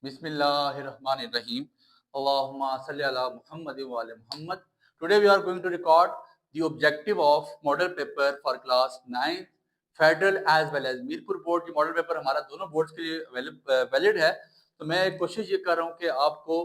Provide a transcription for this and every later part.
Bismillahirrahmanirrahim. Allahumma salli ala Muhammad wa ala Muhammad. Today we are going to record the objective of model paper for class 9 federal as well as Mirpur board की model paper हमारा दोनों boards के लिए valid है। तो मैं कोशिश ये कर रहा हूँ कि आपको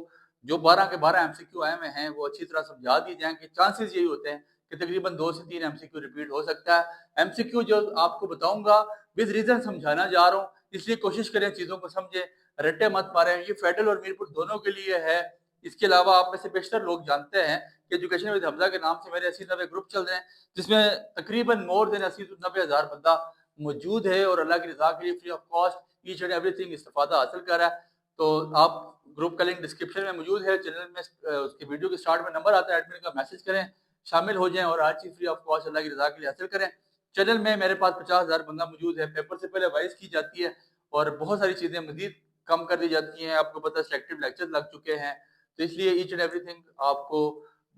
जो 12 के 12 एमसीक्यू आए हुए हैं वो अच्छी तरह समझा दिए जाएं कि चांसेस यही होते हैं कि तकरीबन 2 से 3 एमसीक्यू रिपीट हो सकता है। एमसीक्यू जो आपको बताऊंगा विद रीजन समझाना जा रहा हूँ, इसलिए कोशिश करें चीजों को समझे, रट्टे मत मारें। ये फेडरल और मीरपुर दोनों के लिए है। इसके अलावा आप में से बेशतर लोग जानते हैं कि एजुकेशन विद हमजा के नाम से मेरे 80-90 ग्रुप चल रहे हैं जिसमें तकरीबन मोर देन 80-90 हज़ार बंदा मौजूद है और अल्लाह की रजा के लिए free of cost each and everything इस्तेफादा हासिल कर रहा है। तो आप ग्रुप का लिंक डिस्क्रिप्शन में मौजूद है, चैनल में उसकी वीडियो के स्टार्ट में नंबर आता है, एडमिन का मैसेज करें, शामिल हो जाएं और हर चीज फ्री ऑफ कॉस्ट अल्लाह की रजा के लिए हासिल करें। चैनल में मेरे पास 50,000 बंदा मौजूद है, पेपर से पहले वाइस की जाती है और बहुत सारी चीजें मजीद कम कर दी जाती हैं। आपको पता है सिलेक्टिव लेक्चर लग चुके हैं, तो इसलिए ईच एंड एवरीथिंग आपको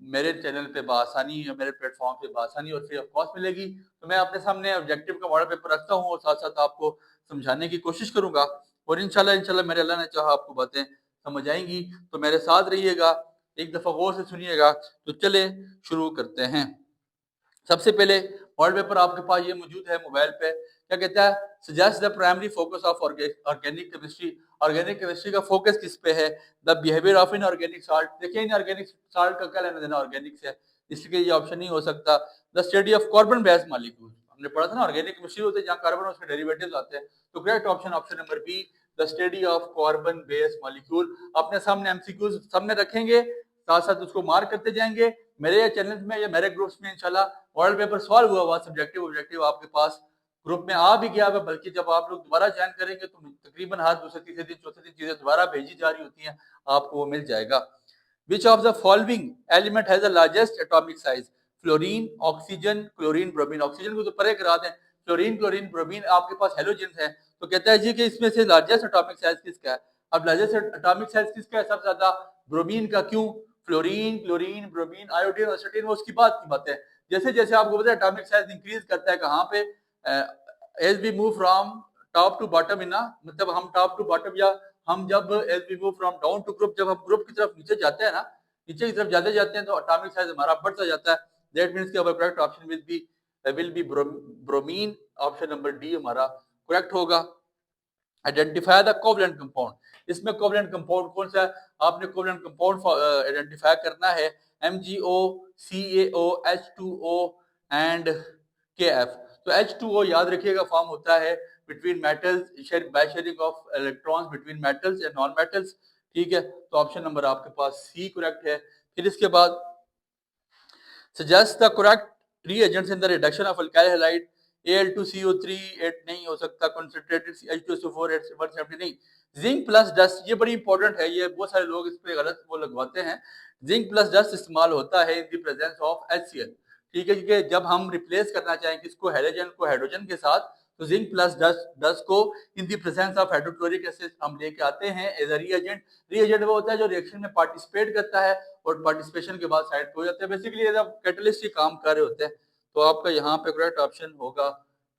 मेरे चैनल पे बासानी या मेरे प्लेटफॉर्म पे बासानी और फ्री ऑफ कॉस्ट मिलेगी। तो मैं अपने सामने ऑब्जेक्टिव का मॉडल पेपर रखता हूँ और साथ साथ आपको समझाने की कोशिश करूंगा और इंशाल्लाह मेरे अल्लाह ने चाहा आपको बातें समझ आएंगी। तो मेरे साथ रहिएगा, एक दफा गौर से सुनिएगा। तो चले शुरू करते हैं। सबसे पहले मॉडल पेपर आपके पास ये मौजूद है मोबाइल पे। क्या कहता है? Suggest the primary focus of organic chemistry. Organic chemistry का फोकस किस पे है? The behaviour of inorganic salt. देखिए इनऑर्गेनिक साल्ट का क्या लेना देना ऑर्गेनिक से, इसलिए ये ऑप्शन नहीं हो सकता। The study of carbon based molecule, हमने पढ़ा था ना ऑर्गेनिक केमिस्ट्री होते हैं जहाँ कार्बन और उसके डेरिवेटिव्स आते हैं। तो correct option option number B, the study of carbon based molecule. अपने सामने एमसीक्यूज सामने रखेंगे, साथ साथ उसको मार्क करते जाएंगे। मेरे चैनल में या मेरे ग्रुप्स में इंशाल्लाह मॉडल पेपर सॉल्व हुआ सब्जेक्टिव ऑब्जेक्टिव आपके पास ग्रुप में आ भी गया है, बल्कि जब आप लोग दोबारा ज्वाइन करेंगे तो तकरीबन हर दूसरे तीसरे दिन चौथे दिन चीजें दोबारा भेजी जा रही होती हैं, आपको वो मिल जाएगा। विच of the following element has the largest atomic size? Fluorine, oxygen, chlorine, bromine. Oxygen को तो परे करा दें, फ्लोरीन, क्लोरीन, ब्रोमीन आपके पास हेलोजेंस है। तो कहता है जी कि इसमें से लार्जेस्ट एटॉमिक साइज किसका है? अब लार्जेस्ट एटॉमिक साइज किसका है सबसे ज्यादा? ब्रोमीन का। क्यों? फ्लोरीन, क्लोरीन, ब्रोमीन, आयोडीन, एसिटिन, वो उसकी बात की बात है। जैसे जैसे आपको पता है एटॉमिक साइज इंक्रीज करता है कहाँ पे? As we move from top to bottom in, मतलब हम टॉप टू बॉटम या हम जब as we move from down to group, जब हम ग्रुप की तरफ नीचे जाते हैं ना, नीचे की तरफ जाते जाते हैं तो एटॉमिक साइज हमारा बढ़ता जाता है। दैट मींस कि अवर correct option will be bromine. Option number D हमारा करेक्ट होगा। Identify the covalent compound. इसमें कोवलेंट कंपाउंड कौन सा है? आपने कोवलेंट कंपाउंड आइडेंटिफाई करना है। MgO, CaO, H2O and KF। तो H2O याद रखिएगा फॉर्म होता है between metals, by sharing of electrons between metals and non metals. ठीक है, तो ऑप्शन नंबर आपके पास सी करेक्ट है। फिर इसके बाद suggest the correct reagents in the reduction of alkyl halide। Al2CO3 8 नहीं हो सकता, concentrated H2SO4 170 नहीं। जिंक प्लस डस्ट, ये बड़ी इंपॉर्टेंट है, ये बहुत सारे लोग इस पे गलत वो लगवाते हैं। जिंक प्लस डस्ट इस्तेमाल होता है in the presence of HCl। ठीक है, क्योंकि जब हम रिप्लेस करना चाहें किसको, हैलोजन को हाइड्रोजन के साथ, तो जिंक प्लस डस्ट को in the presence of hydrochloric acid हम लेके आते हैं एज अ रीएजेंट। रीएजेंट वो होता है जो रिएक्शन में पार्टिसिपेट करता है और पार्टिसिपेशन के बाद साइड हो जाते हैं। बेसिकली जब कैटलिस्ट ही काम कर रहे होते हैं। तो आपका यहाँ पे करेक्ट ऑप्शन होगा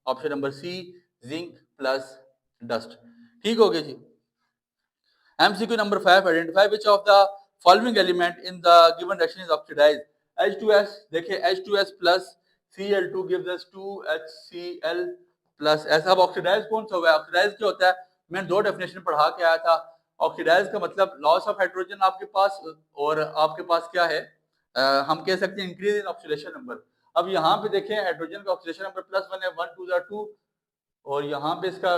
option number C, zinc plus dust. ठीक हो गया जी। MCQ number 5, identify which of the following element in the given reaction is oxidised. H2S, देखिए H2S plus Cl2 gives us 2HCl plus. ऐसा अब ऑक्सीडाइज कौन सा हुआ है? ऑक्सीडाइज क्या होता है? मैंने 2 डेफिनेशन पढ़ा के आया था। ऑक्सीडाइज का मतलब लॉस ऑफ हाइड्रोजन आपके पास, और आपके पास क्या है, हम कह सकते हैं इंक्रीज इन ऑक्सीडेशन नंबर। अब यहाँ पे देखें हाइड्रोजन का ऑक्सीडेशन नंबर +1 है, 1 2 2, और यहाँ पे इसका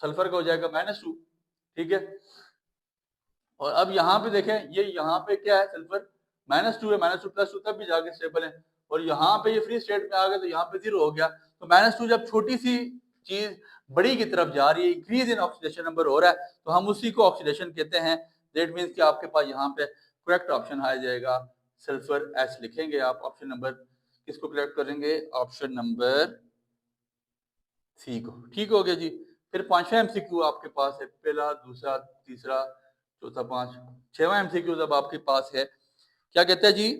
सल्फर का हो जाएगा -2। ठीक है, और अब यहाँ पे देखें ये यहाँ पे क्या है, सल्फर -2 है, -2 +2 तब भी जाके स्टेबल है, और यहाँ पे ये फ्री स्टेट में आ गया तो यहाँ पे 0 हो गया। तो -2 जब छोटी सी चीज बड़ी की तरफ जा रही है, इंक्रीज इन ऑक्सीडेशन नंबर हो रहा है, तो हम उसी को ऑक्सीडेशन कहते हैं। दैट मीन्स कि आपके पास यहाँ पे करेक्ट ऑप्शन आ जाएगा सल्फर एस लिखेंगे आप। ऑप्शन नंबर किसको करेक्ट करेंगे? ऑप्शन नंबर सी को। ठीक हो गया जी। फिर 5वां एमसीक्यू आपके पास है, पहला, दूसरा, तीसरा, चौथा, 5, 6वां एमसीक्यू जब आपके पास है। क्या कहते हैं जी?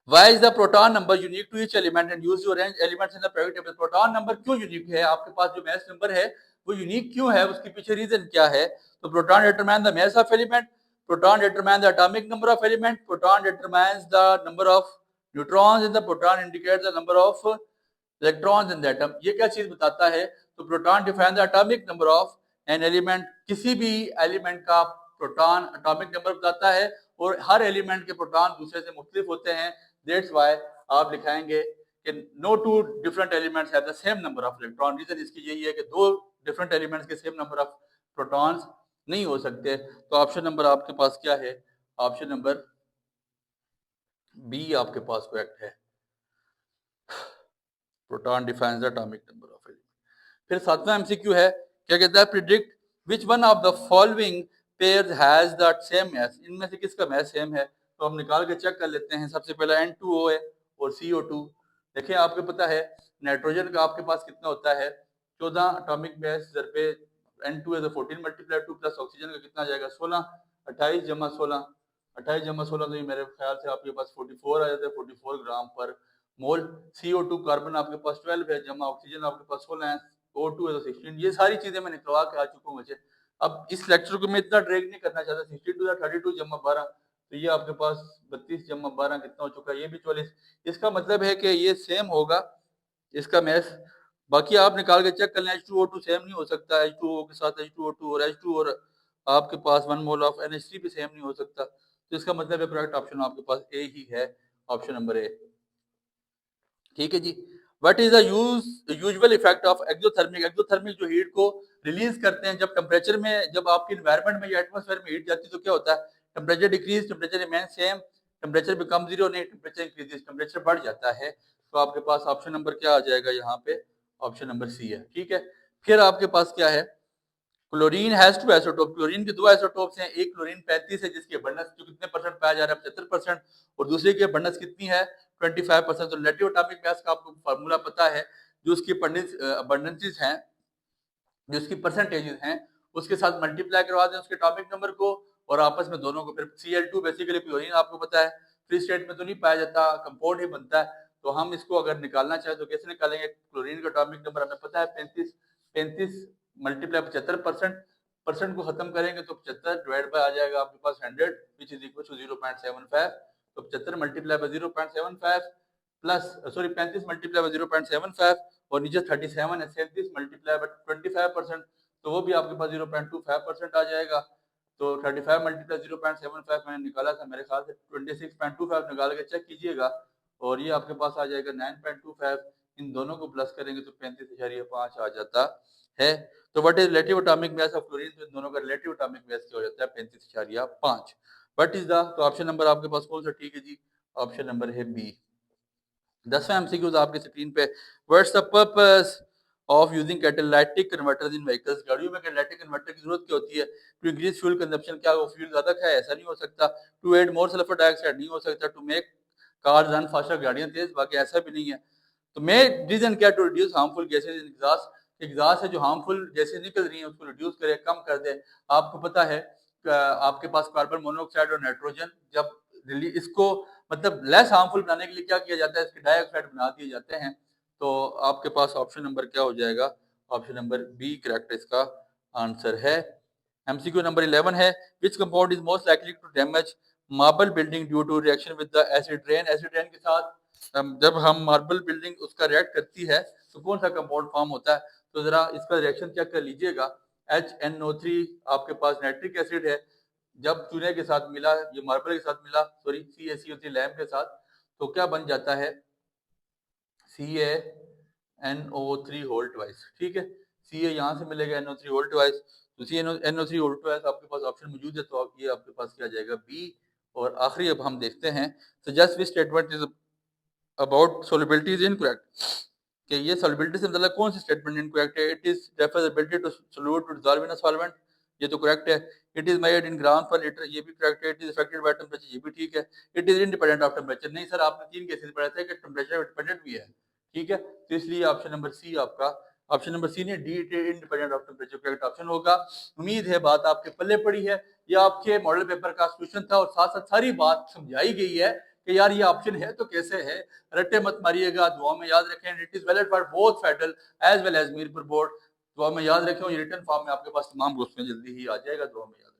Why is the proton number unique to each element and use to arrange elements in the periodic table? Proton number क्यों यूनिक है? आपके पास जो मैथ नंबर है वो यूनिक क्यों है, उसके पीछे रीजन क्या है? तो proton determine the mass of element, proton determine the atomic number of element, proton determines the number of neutrons in the proton, indicate the number of electrons in the atom. ये क्या चीज बताता है? तो proton define the atomic number of an element, किसी भी element का proton atomic number बताता है, और हर एलिमेंट के प्रोटॉन दूसरे से मुख्तलिफ होते हैं। दैट्स व्हाई आप लिखाएंगे कि no two different elements have the same number of electron. Reason इसकी यही है कि दो डिफरेंट एलिमेंट्स के सेम नंबर ऑफ प्रोटॉन्स नहीं हो सकते। तो ऑप्शन नंबर आपके पास क्या है? ऑप्शन नंबर बी आपके पास करेक्ट है। Proton defines the atomic number of element. फिर सातवां एमसीक्यू है, क्या कहता है? Predict which one of the following pairs has the same mass. इनमें से किसका मास सेम है? तो हम निकाल के चेक कर लेते हैं। सबसे पहला N2O है और CO2। देखिए आपको पता है नाइट्रोजन का आपके पास कितना होता है? 14 एटॉमिक मास ज़रबे N2 है तो 14 मल्टीप्लाई 2 प्लस ऑक्सीजन का कितना आ जाएगा? 16। 28 जमा 16, 28 जमा 16 तो ये मेरे ख्याल से आपके पास 44 आ जाता है, 44 ग्राम पर मोल। CO2 कार्बन आपके पास 12 है, जमा ऑक्सीजन आपके पास 16 है, O2 है तो 16। ये सारी चीजें मैं निकलवा के आ चुका हूँ मुझे। अब इस लेक्चर को मैं इतना ड्रैग नहीं करना चाहता। 62 32 जमा 12 तो ये आपके पास 32 जमा 12 कितना हो चुका है? ये भी 44। इसका मतलब है कि ये सेम होगा इसका मैथ। बाकी आप निकाल के चेक कर लें। H2O2 सेम नहीं हो सकता, H2O के साथ H2O2 और H2 और आपके पास 1 मोल ऑफ NH3 भी सेम नहीं हो सकता। तो इसका मतलब है करेक्ट ऑप्शन आपके पास ए ही है, ऑप्शन नंबर ए। ठीक है जी। What is the usual effect of exothermic? Exothermic जो हीट को रिलीज करते हैं जब टेम्परेचर में, जब आपकी एनवायरनमेंट में या एटमॉस्फेयर में हीट जाती है तो क्या होता है? Temperature decrease, temperature remain same, temperature become zero, नहीं टेम्परेचर इंक्रीजेस, टेम्परेचर बढ़ जाता है। तो आपके पास ऑप्शन नंबर क्या आ जाएगा यहाँ पे? ऑप्शन नंबर सी है। ठीक है। फिर आपके पास क्या है? Chlorine has two isotope. Chlorine के दो आइसोटोप्स हैं। एक क्लोरीन 35 है जिसकी अबंडेंस जो कितने परसेंट पाया जा रहा है? 75%। और दूसरे की अबंडेंस कितनी है? 25%। तो रिलेटिव एटॉमिक मास का आपको फार्मूला पता है, जो उसकी अबंडेंसेस हैं, जो उसकी परसेंटेजेस हैं, उसके साथ मल्टीप्लाई करवा दें उसके एटॉमिक नंबर को, और आपस में दोनों को फिर Cl2 बेसिकली क्लोरीन आपको पता है फ्री स्टेट में तो नहीं पाया जाता, कंपाउंड ही बनता है। तो हम इसको अगर निकालना चाहे तो कैसे निकालेंगे? क्लोरीन का एटॉमिक नंबर हमें पता है 35, 35 मल्टीप्लाई 75%, परसेंट को खत्म करेंगे तो 75 डिवाइड बाय आ जाएगा आपके पास 100 विच इज इक्वल टू 0.75। तो 75 multiply by 0.75 plus sorry 35 multiply by 0.75 और नीचे 37 है, 37 मल्टीप्लाई बाय 25%, तो वो भी आपके पास 0.25% आ जाएगा। तो 35 मल्टीप्लाई 0.75 मैंने निकाला था, मेरे ख्याल से 26.25 निकाल के चेक कीजिएगा, और ये आपके पास आ जाएगा 9.25। इन दोनों को प्लस करेंगे तो 35.5 आ जाता है। तो what is relative atomic mass of chlorine? तो इन दोनों का रिलेटिव एटॉमिक मास क्या हो जाता है? 35.5। व्हाट इज द, तो ऑप्शन नंबर आपके पास कौन सा ठीक है जी? ऑप्शन नंबर है बी। 10वां एमसीक्यू आपके स्क्रीन पे, what's the purpose of using catalytic converters in vehicles? गाड़ियों में कैटालिटिक कन्वर्टर की जरूरत क्या होती है? To increase fuel consumption. क्या वो फ्यूल ज्यादा खाए? ऐसा नहीं हो सकता। To add more sulphur dioxide, नहीं हो सकता। To make cars run faster, गाड़ियां तेज भागे, ऐसा भी नहीं है। तो मेन रीजन क्या? To reduce harmful gases in exhaust, exhaust से जो हार्मफुल गैसेज निकल रही हैं उसको रिड्यूस करे, कम कर दे। आपको पता है आपके पास कार्बन मोनोऑक्साइड और नाइट्रोजन जब इसको मतलब लेस हार्मफुल बनाने के लिए क्या किया जाता है? इसके डाइऑक्साइड बना दिए जाते हैं। तो आपके पास ऑप्शन नंबर क्या हो जाएगा? ऑप्शन नंबर बी करेक्ट इसका आंसर है। एमसीक्यू नंबर 11 है, which compound is most likely to damage marble building due to reaction with the acid rain? Acid rain के साथ जब हम मार्बल बिल्डिंग उसका रिएक्ट करती है तो कौन सा कंपाउंड फॉर्म होता है? तो जरा इसका रिएक्शन चेक कर लीजिएगा। HNO3 आपके पास नाइट्रिक एसिड है, जब चूने के साथ मिला, ये मार्बल के साथ मिला, सॉरी CaCO3 लैम्प के साथ, तो क्या बन जाता है? CaNO3 whole twice. ठीक है, Ca यहाँ से मिलेगा, NO3 होल ट्वाइस, तो CaNO3 होल ट्वाइस आपके पास ऑप्शन मौजूद है, तो आप ये आपके पास क्या आ जाएगा? बी। और आखिरी अब हम देखते हैं, suggest which statement is about solubility is incorrect, कि ये solubility से मतलब कौन सी स्टेटमेंट इनकरेक्ट है? It is refers ability to solute to dissolve in a solvent, ये तो करेक्ट है। इट इज मेजर्ड इन ग्राम पर लीटर, ये भी करेक्ट है। It is affected by temperature, ये भी ठीक है। It is independent of temperature, नहीं सर आपने 3 केसेस पढ़े थे कि टेंपरेचर डिपेंडेंट भी है। ठीक है, तो इसलिए ऑप्शन नंबर सी आपका, ऑप्शन नंबर सी ने D independent of temperature correct option होगा। उम्मीद है बात आपके पल्ले पड़ी है, ये आपके मॉडल पेपर का सोल्यूशन था और साथ साथ सारी बात समझाई गई है कि यार ये ऑप्शन है तो कैसे है। रट्टे मत मारिएगा, दुआ में याद रखें। It is valid for both federal as well as Mirpur board. दुआ में याद रखें, ये रिटर्न फॉर्म में आपके पास तमाम क्वेश्चन जल्दी ही आ जाएगा। दुआ में याद